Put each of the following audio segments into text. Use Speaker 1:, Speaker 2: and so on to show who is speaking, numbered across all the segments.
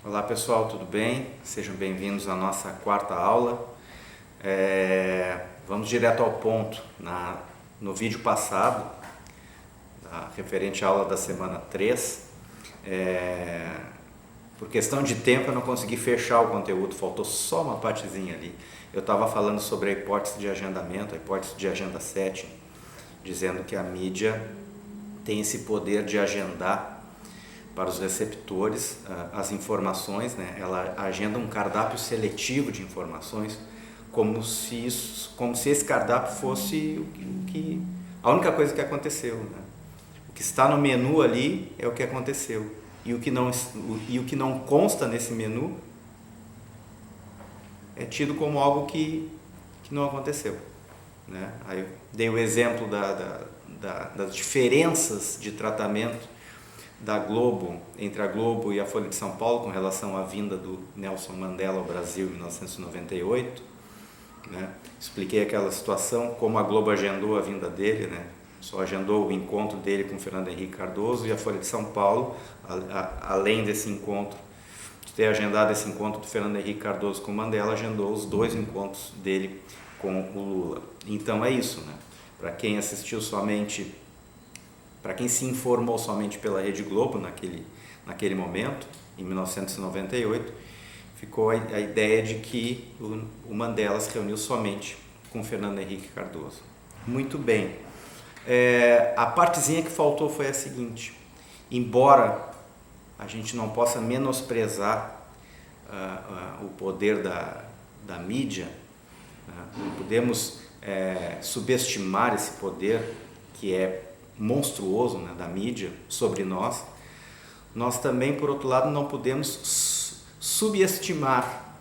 Speaker 1: Olá pessoal, tudo bem? Sejam bem-vindos à nossa quarta aula. Vamos direto ao ponto. No vídeo passado, referente à aula da semana 3, por questão de tempo eu não consegui fechar o conteúdo, faltou só uma partezinha ali. Eu estava falando sobre a hipótese de agendamento, a hipótese de agenda setting, dizendo que a mídia tem esse poder de agendar para os receptores as informações, né? Ela agenda um cardápio seletivo de informações, como se esse cardápio fosse a única coisa que aconteceu, né? O que está no menu ali é o que aconteceu, e o que não consta nesse menu é tido como algo que não aconteceu, né? Aí eu dei o exemplo das diferenças de tratamento da Globo, entre a Globo e a Folha de São Paulo com relação à vinda do Nelson Mandela ao Brasil em 1998, né? Expliquei aquela situação, como a Globo agendou a vinda dele, né? Só agendou o encontro dele com Fernando Henrique Cardoso, e a Folha de São Paulo, além desse encontro, de ter agendado esse encontro do Fernando Henrique Cardoso com Mandela, agendou os dois encontros dele com o Lula. Então é isso, né? Para quem assistiu somente, para quem se informou somente pela Rede Globo naquele momento, em 1998, ficou a ideia de que o Mandela se reuniu somente com Fernando Henrique Cardoso. Muito bem. A partezinha que faltou foi a seguinte: embora a gente não possa menosprezar o poder da mídia, não podemos subestimar esse poder que é monstruoso, né, da mídia sobre nós também, por outro lado, não podemos subestimar,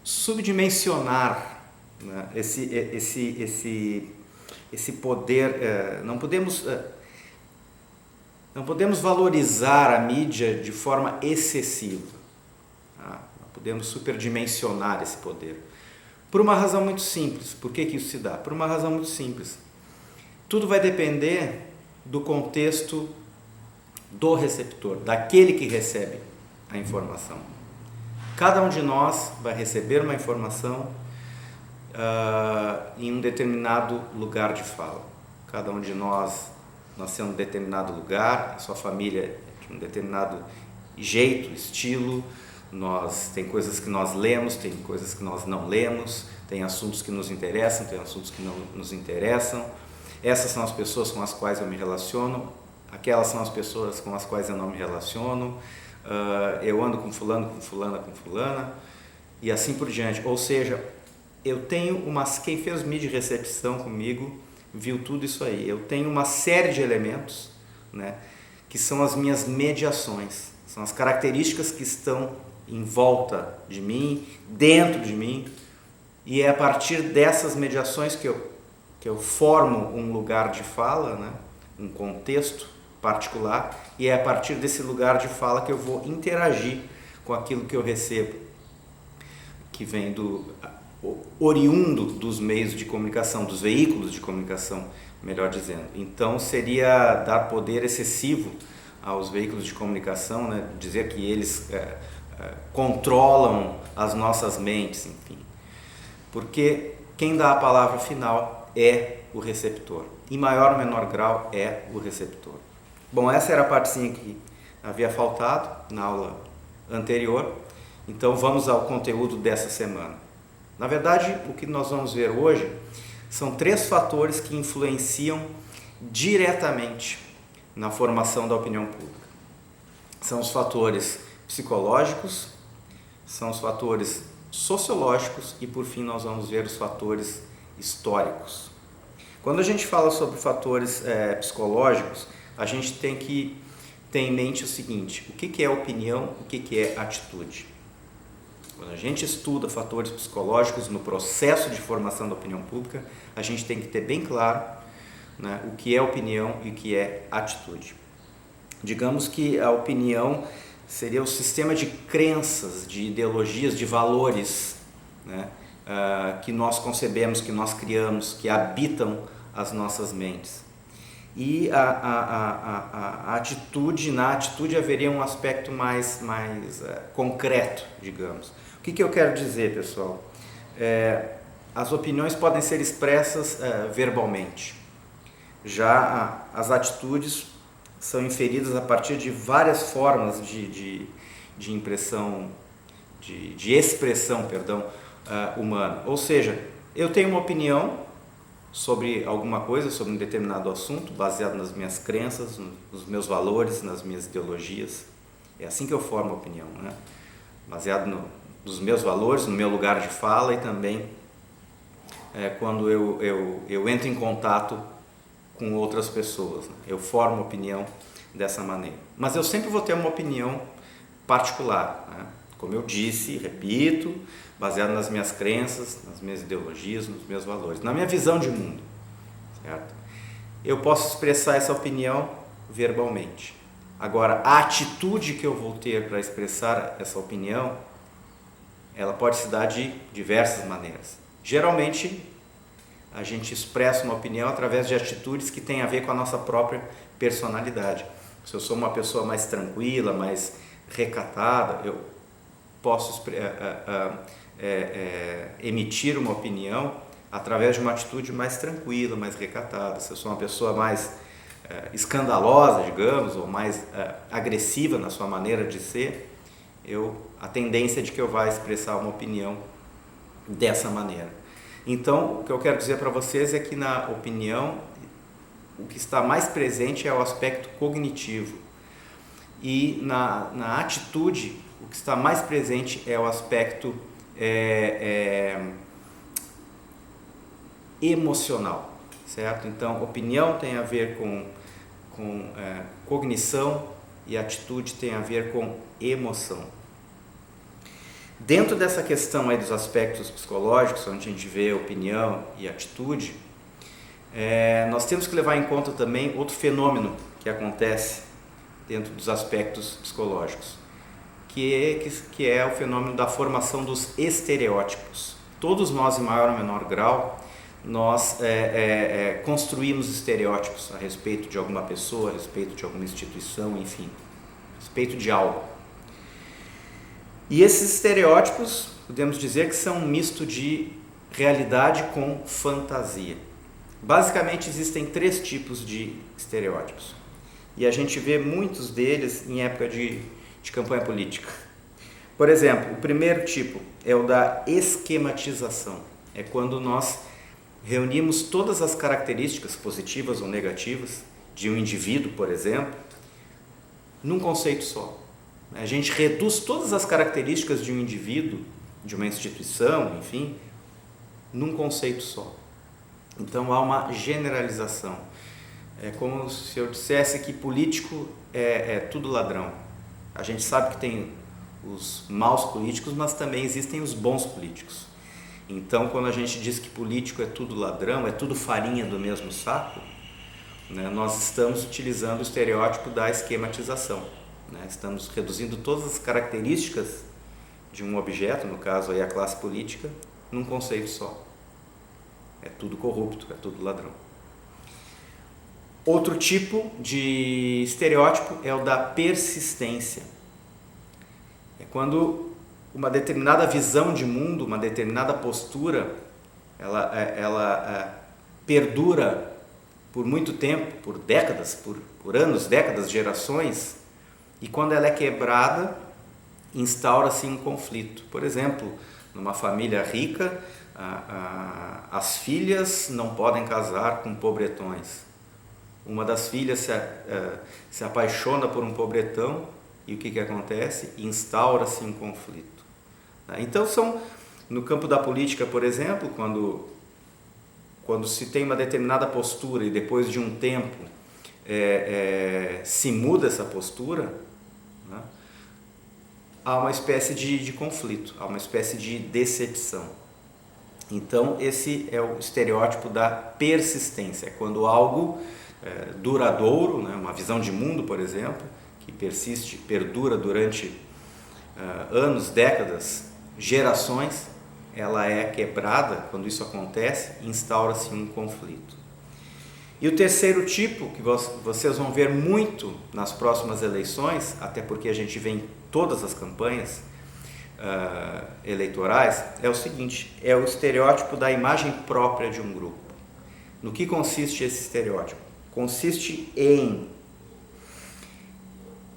Speaker 1: subdimensionar, né, esse poder. Não podemos valorizar a mídia de forma excessiva, tá? Não podemos superdimensionar esse poder, por uma razão muito simples. Por que isso se dá? Por uma razão muito simples. Tudo vai depender do contexto do receptor, daquele que recebe a informação. Cada um de nós vai receber uma informação em um determinado lugar de fala. Cada um de nós nasceu em um determinado lugar, a sua família é de um determinado jeito, estilo. Tem coisas que nós lemos, tem coisas que nós não lemos, tem assuntos que nos interessam, tem assuntos que não nos interessam. Essas são as pessoas com as quais eu me relaciono, aquelas são as pessoas com as quais eu não me relaciono, eu ando com fulano, com fulana, e assim por diante. Ou seja, quem fez mídia de recepção comigo viu tudo isso aí. Eu tenho uma série de elementos, né, que são as minhas mediações, são as características que estão em volta de mim, dentro de mim, e é a partir dessas mediações que eu formo um lugar de fala, né? Um contexto particular, e é a partir desse lugar de fala que eu vou interagir com aquilo que eu recebo, que vem oriundo dos meios de comunicação, dos veículos de comunicação, melhor dizendo. Então seria dar poder excessivo aos veículos de comunicação, né? Dizer que eles controlam as nossas mentes, enfim. Porque quem dá a palavra final é o receptor. Em maior ou menor grau é o receptor. Bom, essa era a partezinha que havia faltado na aula anterior. Então vamos ao conteúdo dessa semana. Na verdade, o que nós vamos ver hoje são 3 fatores que influenciam diretamente na formação da opinião pública. São os fatores psicológicos, são os fatores sociológicos e, por fim, nós vamos ver os fatores históricos. Quando a gente fala sobre fatores psicológicos, a gente tem que ter em mente o seguinte: o que é opinião, o que é atitude. Quando a gente estuda fatores psicológicos no processo de formação da opinião pública, a gente tem que ter bem claro, né, o que é opinião e o que é atitude. Digamos que a opinião seria o sistema de crenças, de ideologias, de valores, né, que nós concebemos, que nós criamos, que habitam as nossas mentes. e a atitude, na atitude haveria um aspecto mais concreto, digamos. O que eu quero dizer, pessoal? As opiniões podem ser expressas verbalmente, já as atitudes são inferidas a partir de várias formas de impressão, de expressão, humana. Ou seja, eu tenho uma opinião sobre alguma coisa, sobre um determinado assunto, baseado nas minhas crenças, nos meus valores, nas minhas ideologias. É assim que eu formo a opinião, né? Baseado nos meus valores, no meu lugar de fala e também quando eu entro em contato com outras pessoas, né? Eu formo opinião dessa maneira. Mas eu sempre vou ter uma opinião particular, né? Como eu disse, repito, baseado nas minhas crenças, nas minhas ideologias, nos meus valores, na minha visão de mundo, certo? Eu posso expressar essa opinião verbalmente. Agora, a atitude que eu vou ter para expressar essa opinião, ela pode se dar de diversas maneiras. Geralmente, a gente expressa uma opinião através de atitudes que têm a ver com a nossa própria personalidade. Se eu sou uma pessoa mais tranquila, mais recatada, eu posso emitir uma opinião através de uma atitude mais tranquila, mais recatada. Se eu sou uma pessoa mais escandalosa, digamos, ou mais agressiva na sua maneira de ser, a tendência é de que eu vá expressar uma opinião dessa maneira. Então, o que eu quero dizer para vocês é que na opinião, o que está mais presente é o aspecto cognitivo, e na atitude, o que está mais presente é o aspecto emocional, certo? Então, opinião tem a ver com cognição e atitude tem a ver com emoção. Dentro dessa questão aí dos aspectos psicológicos, onde a gente vê opinião e atitude, nós temos que levar em conta também outro fenômeno que acontece dentro dos aspectos psicológicos, que é o fenômeno da formação dos estereótipos. Todos nós, em maior ou menor grau, nós construímos estereótipos a respeito de alguma pessoa, a respeito de alguma instituição, enfim, a respeito de algo. E esses estereótipos, podemos dizer que são um misto de realidade com fantasia. Basicamente, existem 3 tipos de estereótipos. E a gente vê muitos deles em época de campanha política. Por exemplo, o primeiro tipo é o da esquematização. É quando nós reunimos todas as características, positivas ou negativas, de um indivíduo, por exemplo, num conceito só. A gente reduz todas as características de um indivíduo, de uma instituição, enfim, num conceito só. Então há uma generalização. É como se eu dissesse que político é tudo ladrão. A gente sabe que tem os maus políticos, mas também existem os bons políticos. Então, quando a gente diz que político é tudo ladrão, é tudo farinha do mesmo saco, né, nós estamos utilizando o estereótipo da esquematização. Né? Estamos reduzindo todas as características de um objeto, no caso aí a classe política, num conceito só. É tudo corrupto, é tudo ladrão. Outro tipo de estereótipo é o da persistência. É quando uma determinada visão de mundo, uma determinada postura, ela perdura por muito tempo, por décadas, por anos, décadas, gerações, e quando ela é quebrada, instaura-se um conflito. Por exemplo, numa família rica, as filhas não podem casar com pobretões. Uma das filhas se apaixona por um pobretão e o que acontece? Instaura-se um conflito. Então, no campo da política, por exemplo, quando se tem uma determinada postura e depois de um tempo se muda essa postura, né, há uma espécie de conflito, há uma espécie de decepção. Então, esse é o estereótipo da persistência, é quando algo duradouro, né, uma visão de mundo, por exemplo, que persiste, perdura durante anos, décadas, gerações, ela é quebrada. Quando isso acontece, instaura-se um conflito. E o terceiro tipo, que vocês vão ver muito nas próximas eleições, até porque a gente vê em todas as campanhas eleitorais, é o seguinte: é o estereótipo da imagem própria de um grupo. No que consiste esse estereótipo? Consiste em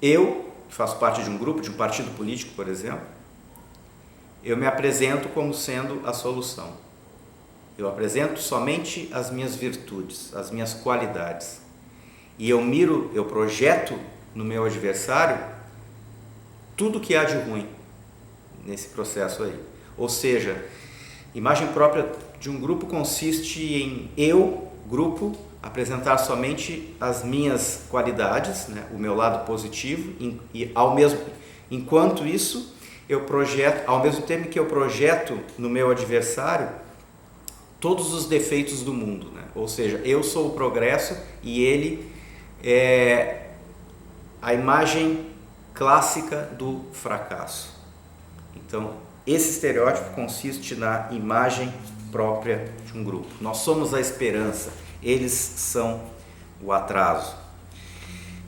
Speaker 1: eu, que faço parte de um grupo, de um partido político, por exemplo, eu me apresento como sendo a solução. Eu apresento somente as minhas virtudes, as minhas qualidades. E eu projeto no meu adversário tudo que há de ruim nesse processo aí. Ou seja, imagem própria de um grupo consiste em eu, grupo, apresentar somente as minhas qualidades, né, o meu lado positivo, e enquanto isso eu projeto, ao mesmo tempo que eu projeto no meu adversário todos os defeitos do mundo, né? Ou seja, eu sou o progresso e ele é a imagem clássica do fracasso. Então, esse estereótipo consiste na imagem própria de um grupo. Nós somos a esperança, eles são o atraso.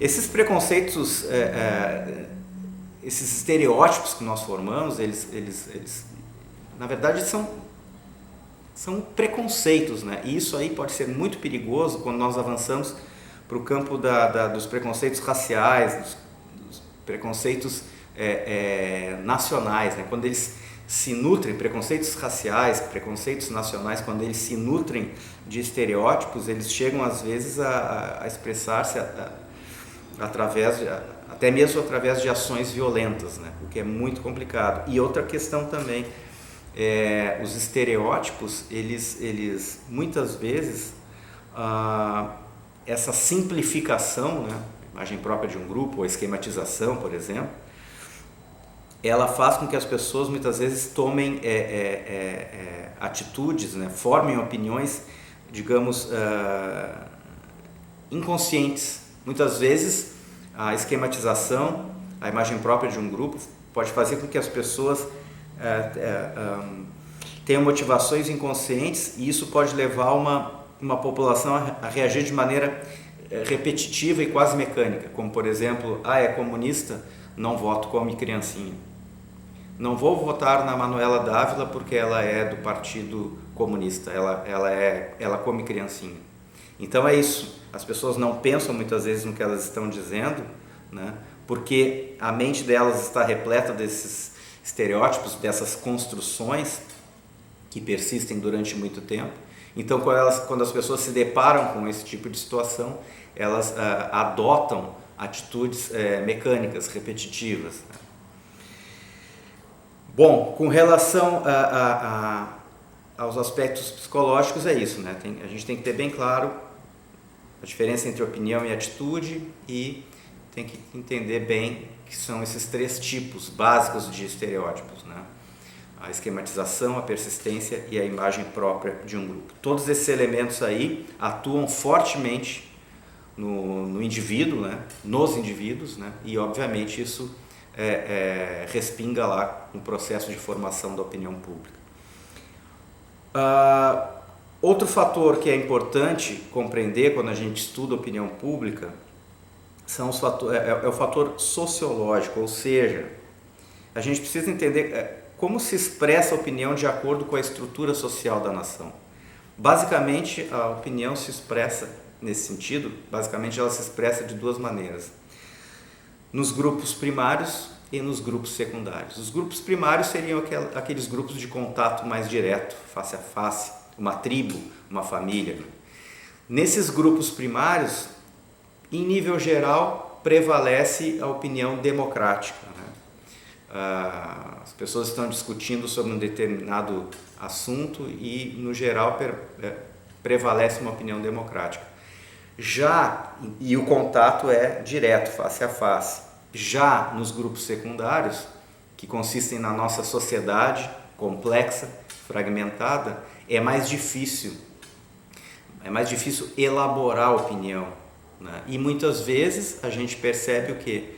Speaker 1: Esses preconceitos, esses estereótipos que nós formamos, eles na verdade são preconceitos, né? E isso aí pode ser muito perigoso quando nós avançamos para o campo dos preconceitos raciais, dos preconceitos nacionais, né? Quando eles se nutrem, preconceitos raciais, preconceitos nacionais, quando eles se nutrem de estereótipos, eles chegam às vezes a expressar-se até mesmo através de ações violentas, né? O que é muito complicado. E outra questão também, os estereótipos, eles muitas vezes, essa simplificação, né? Imagem própria de um grupo, ou esquematização, por exemplo, ela faz com que as pessoas muitas vezes tomem atitudes, né? Formem opiniões, digamos, inconscientes. Muitas vezes a esquematização, a imagem própria de um grupo, pode fazer com que as pessoas tenham motivações inconscientes, e isso pode levar uma população a reagir de maneira repetitiva e quase mecânica, como por exemplo, é comunista, não voto, come criancinha. Não vou votar na Manuela Dávila porque ela é do Partido Comunista, ela come criancinha. Então é isso, as pessoas não pensam muitas vezes no que elas estão dizendo, né? Porque a mente delas está repleta desses estereótipos, dessas construções que persistem durante muito tempo. Então quando as pessoas se deparam com esse tipo de situação, elas adotam atitudes mecânicas, repetitivas, né? Bom, com relação aos aspectos psicológicos é isso, né? A gente tem que ter bem claro a diferença entre opinião e atitude, e tem que entender bem que são esses três tipos básicos de estereótipos, né? A esquematização, a persistência e a imagem própria de um grupo. Todos esses elementos aí atuam fortemente no indivíduo, né? Nos indivíduos, né? E obviamente isso respinga lá no processo de formação da opinião pública. Outro fator que é importante compreender quando a gente estuda opinião pública é o fator sociológico, ou seja, a gente precisa entender como se expressa a opinião de acordo com a estrutura social da nação. Basicamente, a opinião se expressa nesse sentido, basicamente ela se expressa de duas maneiras: nos grupos primários e nos grupos secundários. Os grupos primários seriam aqueles grupos de contato mais direto, face a face, uma tribo, uma família. Nesses grupos primários, em nível geral, prevalece a opinião democrática, né? As pessoas estão discutindo sobre um determinado assunto e, no geral, prevalece uma opinião democrática. E o contato é direto, face a face. Já nos grupos secundários, que consistem na nossa sociedade complexa, fragmentada, é mais difícil elaborar a opinião, né? E muitas vezes a gente percebe o quê?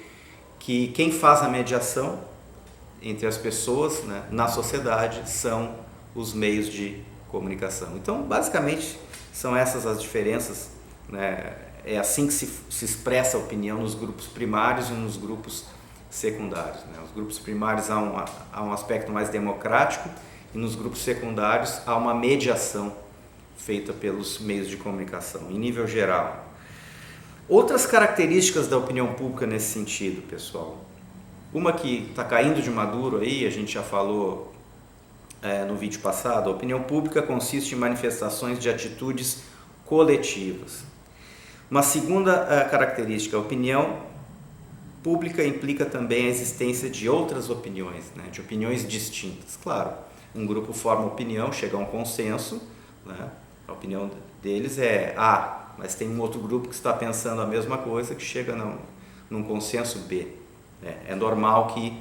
Speaker 1: Que quem faz a mediação entre as pessoas, né, na sociedade são os meios de comunicação. Então, basicamente, são essas as diferenças né? É assim que se expressa a opinião nos grupos primários e nos grupos secundários, né? Os grupos primários há um aspecto mais democrático e nos grupos secundários há uma mediação feita pelos meios de comunicação, em nível geral. Outras características da opinião pública nesse sentido, pessoal. Uma que está caindo de maduro aí, a gente já falou no vídeo passado, a opinião pública consiste em manifestações de atitudes coletivas. Uma segunda característica, a opinião pública implica também a existência de outras opiniões, né, de opiniões distintas. Claro, um grupo forma opinião, chega a um consenso, né, a opinião deles é A, mas tem um outro grupo que está pensando a mesma coisa que chega num consenso B. É normal que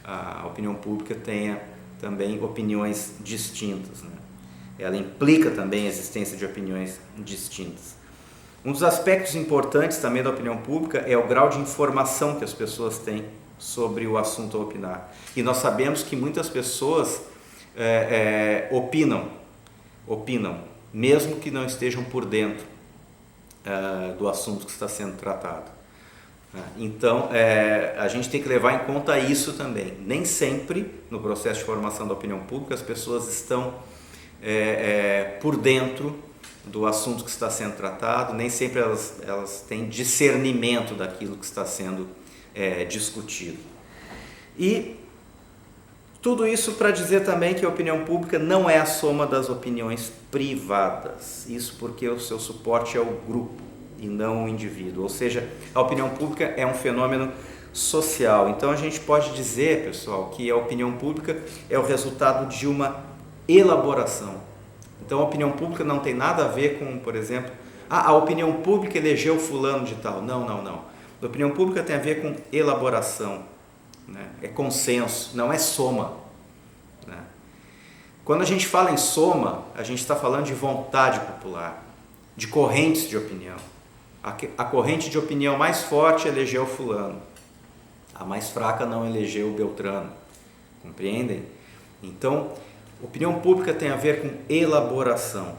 Speaker 1: a opinião pública tenha também opiniões distintas, né? Ela implica também a existência de opiniões distintas. Um dos aspectos importantes também da opinião pública é o grau de informação que as pessoas têm sobre o assunto a opinar. E nós sabemos que muitas pessoas opinam, mesmo que não estejam por dentro do assunto que está sendo tratado. Então, a gente tem que levar em conta isso também. Nem sempre, no processo de formação da opinião pública, as pessoas estão por dentro do assunto que está sendo tratado, nem sempre elas têm discernimento daquilo que está sendo discutido. E tudo isso para dizer também que a opinião pública não é a soma das opiniões privadas. Isso porque o seu suporte é o grupo e não o indivíduo. Ou seja, a opinião pública é um fenômeno social. Então a gente pode dizer, pessoal, que a opinião pública é o resultado de uma elaboração. Então a opinião pública não tem nada a ver com, por exemplo, a opinião pública elegeu fulano de tal. Não. A opinião pública tem a ver com elaboração, né? É consenso, não é soma, né? Quando a gente fala em soma, a gente está falando de vontade popular, de correntes de opinião. A corrente de opinião mais forte elegeu fulano, a mais fraca não elegeu Beltrano, compreendem? Então, opinião pública tem a ver com elaboração,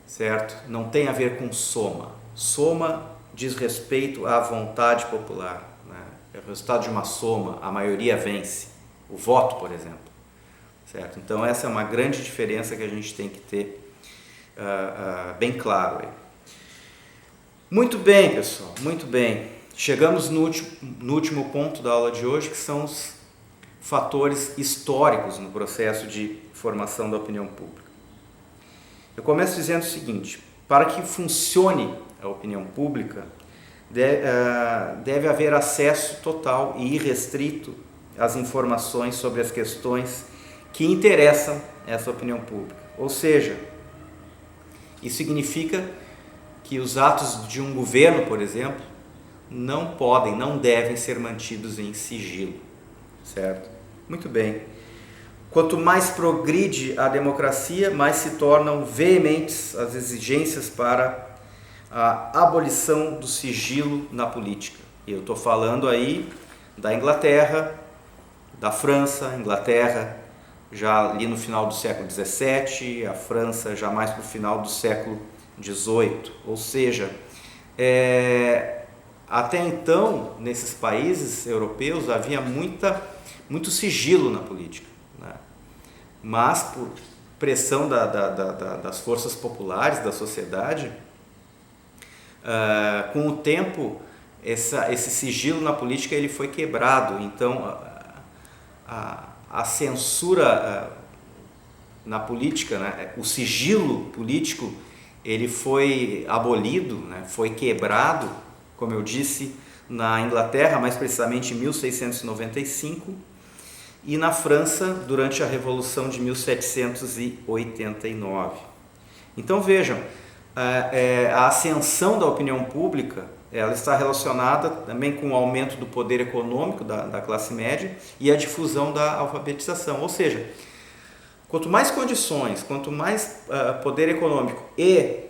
Speaker 1: certo? Não tem a ver com soma. Soma diz respeito à vontade popular, né? É o resultado de uma soma, a maioria vence, o voto, por exemplo, certo? Então essa é uma grande diferença que a gente tem que ter bem claro aí. Muito bem, pessoal, muito bem. Chegamos no último ponto da aula de hoje, que são os fatores históricos no processo de formação da opinião pública. Eu começo dizendo o seguinte: para que funcione a opinião pública, deve haver acesso total e irrestrito às informações sobre as questões que interessam essa opinião pública. Ou seja, isso significa que os atos de um governo, por exemplo, não devem ser mantidos em sigilo, certo? Muito bem. Quanto mais progride a democracia, mais se tornam veementes as exigências para a abolição do sigilo na política. E eu estou falando aí da Inglaterra, da França, Inglaterra já ali no final do século XVII, a França já mais para o final do século XVIII. Ou seja, até então, nesses países europeus, havia muito sigilo na política, né? Mas por pressão das forças populares, da sociedade, com o tempo, esse sigilo na política ele foi quebrado. Então, a censura na política, né? O sigilo político, ele foi abolido, né? Foi quebrado, como eu disse, na Inglaterra, mais precisamente em 1695, e na França, durante a Revolução de 1789. Então vejam, a ascensão da opinião pública, ela está relacionada também com o aumento do poder econômico da classe média e a difusão da alfabetização. Ou seja, quanto mais condições, quanto mais poder econômico e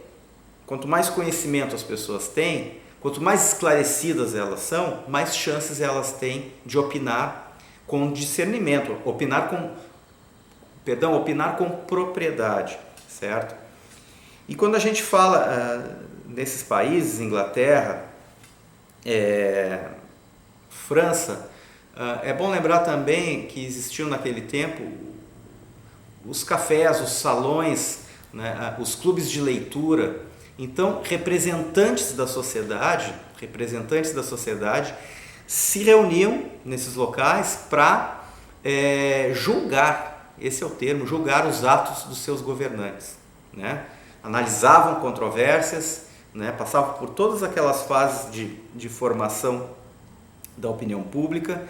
Speaker 1: quanto mais conhecimento as pessoas têm, quanto mais esclarecidas elas são, mais chances elas têm de opinar com discernimento, opinar com propriedade, certo? E quando a gente fala nesses países, Inglaterra, França, é bom lembrar também que existiam naquele tempo os cafés, os salões, né, os clubes de leitura. Então, representantes da sociedade se reuniam nesses locais para julgar, esse é o termo, julgar os atos dos seus governantes, né? Analisavam controvérsias, né? Passavam por todas aquelas fases de formação da opinião pública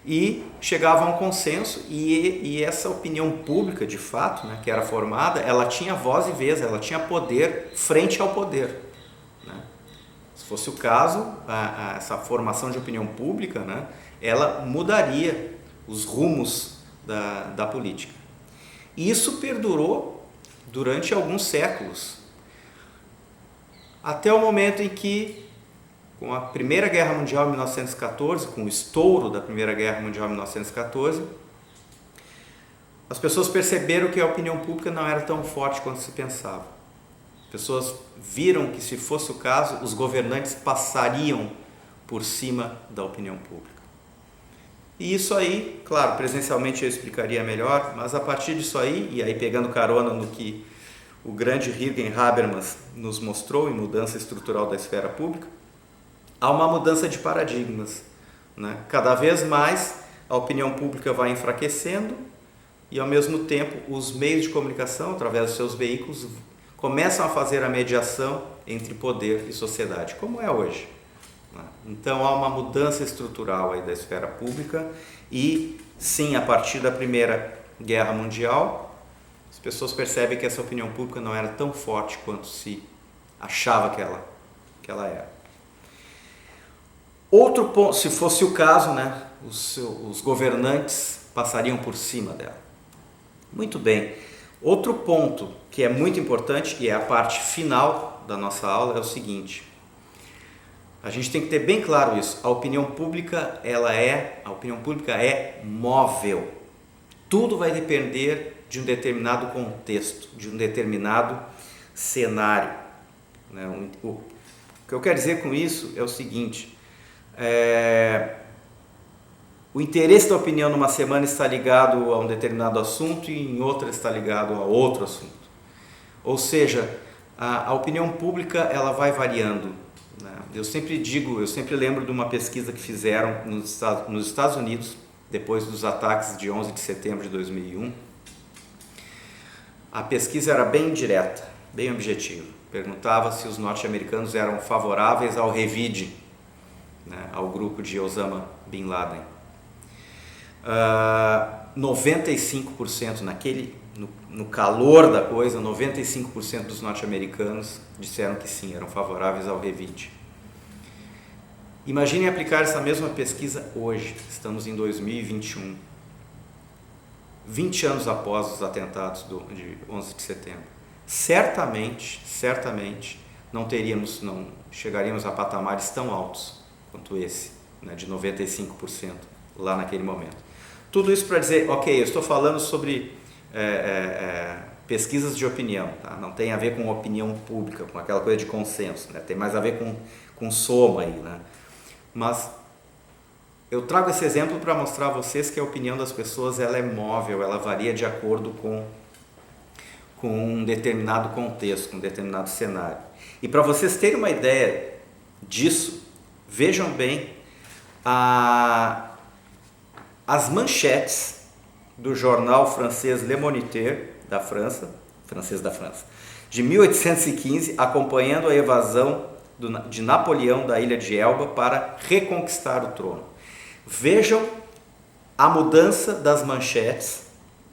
Speaker 1: e chegavam a um consenso, e essa opinião pública, de fato, né, que era formada, ela tinha voz e vez, ela tinha poder frente ao poder, né? Se fosse o caso, essa formação de opinião pública, né, ela mudaria os rumos da política. E isso perdurou durante alguns séculos, até o momento em que, com a Primeira Guerra Mundial em 1914, com o estouro da Primeira Guerra Mundial em 1914, as pessoas perceberam que a opinião pública não era tão forte quanto se pensava. As pessoas viram que, se fosse o caso, os governantes passariam por cima da opinião pública. E isso aí, claro, presencialmente eu explicaria melhor, mas a partir disso aí, e aí pegando carona no que o grande Jürgen Habermas nos mostrou em Mudança Estrutural da Esfera Pública, há uma mudança de paradigmas, né? Cada vez mais a opinião pública vai enfraquecendo e, ao mesmo tempo, os meios de comunicação, através dos seus veículos, começam a fazer a mediação entre poder e sociedade, como é hoje. Então há uma mudança estrutural aí da esfera pública e, sim, a partir da Primeira Guerra Mundial, as pessoas percebem que essa opinião pública não era tão forte quanto se achava que ela era. Outro ponto, se fosse o caso, né, os governantes passariam por cima dela. Muito bem. Outro ponto que é muito importante, e é a parte final da nossa aula, é o seguinte: a gente tem que ter bem claro isso. A opinião pública é móvel. Tudo vai depender de um determinado contexto, de um determinado cenário, né? O que eu quero dizer com isso é o seguinte: o interesse da opinião numa semana está ligado a um determinado assunto e em outra está ligado a outro assunto. Ou seja, a opinião pública ela vai variando, né? Eu sempre lembro de uma pesquisa que fizeram nos Estados Unidos, depois dos ataques de 11 de setembro de 2001. A pesquisa era bem direta, bem objetiva. Perguntava se os norte-americanos eram favoráveis ao revide, né, ao grupo de Osama Bin Laden. 95% no calor da coisa, 95% dos norte-americanos disseram que sim, eram favoráveis ao revide. Imaginem aplicar essa mesma pesquisa hoje, estamos em 2021, 20 anos após os atentados de 11 de setembro. Certamente não chegaríamos a patamares tão altos quanto esse, né, de 95% lá naquele momento. Tudo isso para dizer, ok, eu estou falando sobre pesquisas de opinião, tá? Não tem a ver com opinião pública, com aquela coisa de consenso, né? Tem mais a ver com soma aí, né? Mas eu trago esse exemplo para mostrar a vocês que a opinião das pessoas ela é móvel, ela varia de acordo com um determinado contexto, com um determinado cenário. E para vocês terem uma ideia disso, vejam bem as manchetes do jornal francês Le Moniteur, francês da França, de 1815, acompanhando a evasão de Napoleão da ilha de Elba para reconquistar o trono. Vejam a mudança das manchetes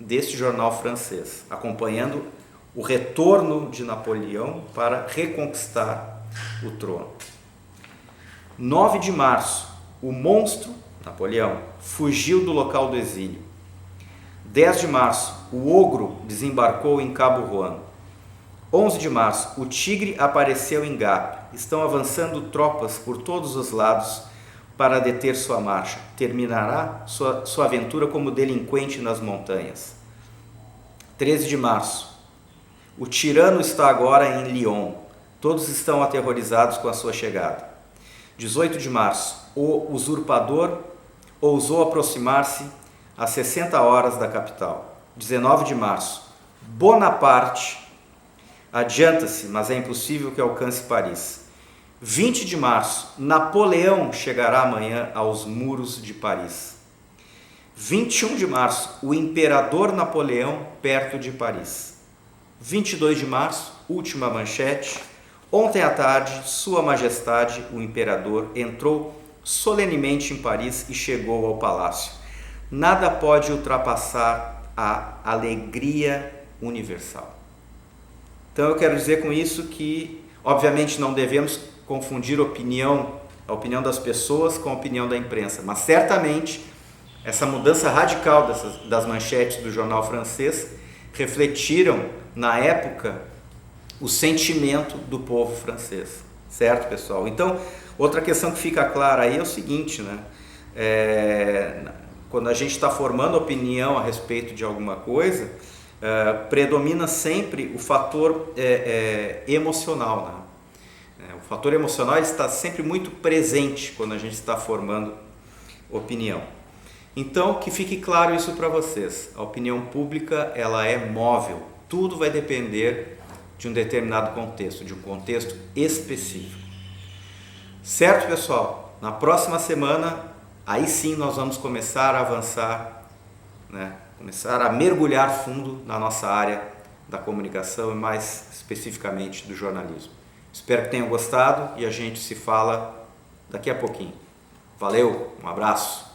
Speaker 1: deste jornal francês, acompanhando o retorno de Napoleão para reconquistar o trono. 9 de março, o monstro, Napoleão, fugiu do local do exílio. 10 de março, o ogro desembarcou em Cabo Juan. 11 de março, o tigre apareceu em Gap. Estão avançando tropas por todos os lados para deter sua marcha. Terminará sua aventura como delinquente nas montanhas. 13 de março, o tirano está agora em Lyon. Todos estão aterrorizados com a sua chegada. 18 de março, o usurpador ousou aproximar-se às 60 horas da capital. 19 de março, Bonaparte adianta-se, mas é impossível que alcance Paris. 20 de março, Napoleão chegará amanhã aos muros de Paris. 21 de março, o imperador Napoleão perto de Paris. 22 de março, última manchete. Ontem à tarde, Sua Majestade, o imperador, entrou solenemente em Paris e chegou ao palácio. Nada pode ultrapassar a alegria universal. Então eu quero dizer com isso que, obviamente, não devemos confundir a opinião das pessoas com a opinião da imprensa, mas certamente essa mudança radical das manchetes do jornal francês refletiram, na época, o sentimento do povo francês, certo, pessoal? Então, outra questão que fica clara aí é o seguinte, né? Quando a gente está formando opinião a respeito de alguma coisa, predomina sempre o fator emocional, né? O fator emocional está sempre muito presente quando a gente está formando opinião. Então, que fique claro isso para vocês. A opinião pública, ela é móvel. Tudo vai depender de um determinado contexto, de um contexto específico. Certo, pessoal? Na próxima semana, aí sim nós vamos começar a avançar, né? Começar a mergulhar fundo na nossa área da comunicação e mais especificamente do jornalismo. Espero que tenham gostado e a gente se fala daqui a pouquinho. Valeu, um abraço!